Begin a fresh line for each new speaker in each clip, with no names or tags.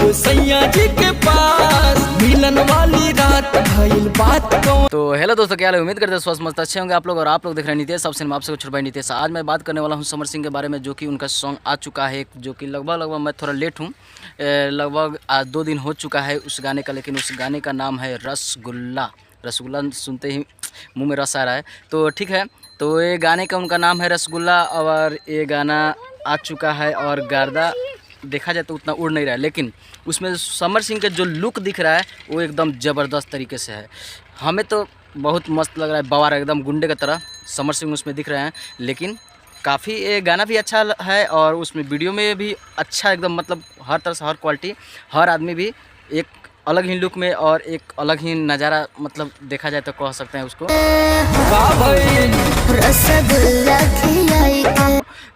कबो सैया जी के पास मिलन वाली रात भइल बात कौन।
तो हेलो दोस्तों, क्या हाल है? उम्मीद करते हैं स्वस्थ मस्त अच्छे होंगे आप लोग। और आप लोग देख रहे हैं नीतीश सबसे मैं आपसे छोटा भाई नीतीश। आज मैं बात करने वाला हूं समर सिंह के बारे में, जो कि उनका सॉन्ग आ चुका है, जो कि लगभग मैं थोड़ा लेट हूं, लगभग आज 2 दिन हो चुका है उस गाने का। लेकिन उस गाने का नाम है रसगुल्ला। रसगुल्ला सुनते ही मुँह में रस आ रहा है। तो ठीक है, तो ये गाने का उनका नाम है रसगुल्ला, और ये गाना आ चुका है। और गर्दा देखा जाए तो उतना उड़ नहीं रहा है, लेकिन उसमें समर सिंह का जो लुक दिख रहा है वो एकदम ज़बरदस्त तरीके से है। हमें तो बहुत मस्त लग रहा है, बवार एकदम गुंडे की तरह समर सिंह उसमें दिख रहे हैं। लेकिन काफ़ी ये गाना भी अच्छा है, और उसमें वीडियो में भी अच्छा एकदम, मतलब हर तरह से हर क्वालिटी, हर आदमी भी एक अलग ही लुक में और एक अलग ही नज़ारा, मतलब देखा जाए तो कह सकते हैं उसको।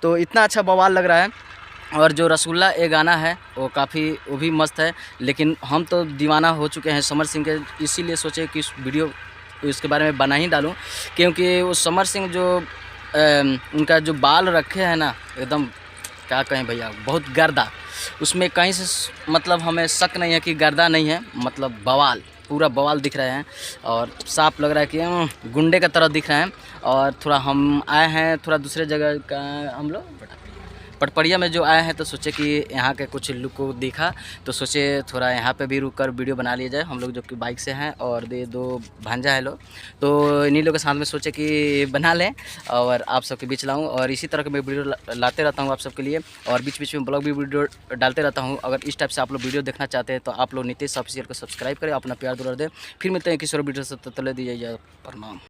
तो इतना अच्छा बवाल लग रहा है। और जो रसगुल्ला ये गाना है वो भी मस्त है। लेकिन हम तो दीवाना हो चुके हैं समर सिंह के, इसीलिए सोचे कि इस वीडियो इसके बारे में बना ही डालूं, क्योंकि वो समर सिंह जो उनका जो बाल रखे हैं ना, एकदम क्या कहें भैया, बहुत गर्दा। उसमें कहीं से मतलब हमें शक नहीं है कि गर्दा नहीं है, मतलब बवाल, पूरा बवाल दिख रहे हैं। और साफ लग रहा है कि गुंडे का तरह दिख रहे हैं। और थोड़ा हम आए हैं थोड़ा दूसरे जगह का, हम लोग पटपड़िया में जो आए हैं, तो सोचे कि यहाँ के कुछ लुक को देखा, तो सोचे थोड़ा यहाँ पे भी रुक कर वीडियो बना लिया जाए। हम लोग जो कि बाइक से हैं, और दो भांजा है लोग, तो इन्हीं लोग के साथ में सोचे कि बना लें और आप सबके बीच लाऊं। और इसी तरह के मैं वीडियो लाते रहता हूं आप सबके लिए, और बीच बीच में ब्लॉग भी वीडियो डालते रहता हूं। अगर इस टाइप से आप लोग वीडियो देखना चाहते हैं तो आप लोग नीतीश ऑफिशियल को सब्सक्राइब करें, अपना प्यार दुलार दें। फिर मिलते हैं किसी और वीडियो से, तब तक ले दीजिए प्रणाम।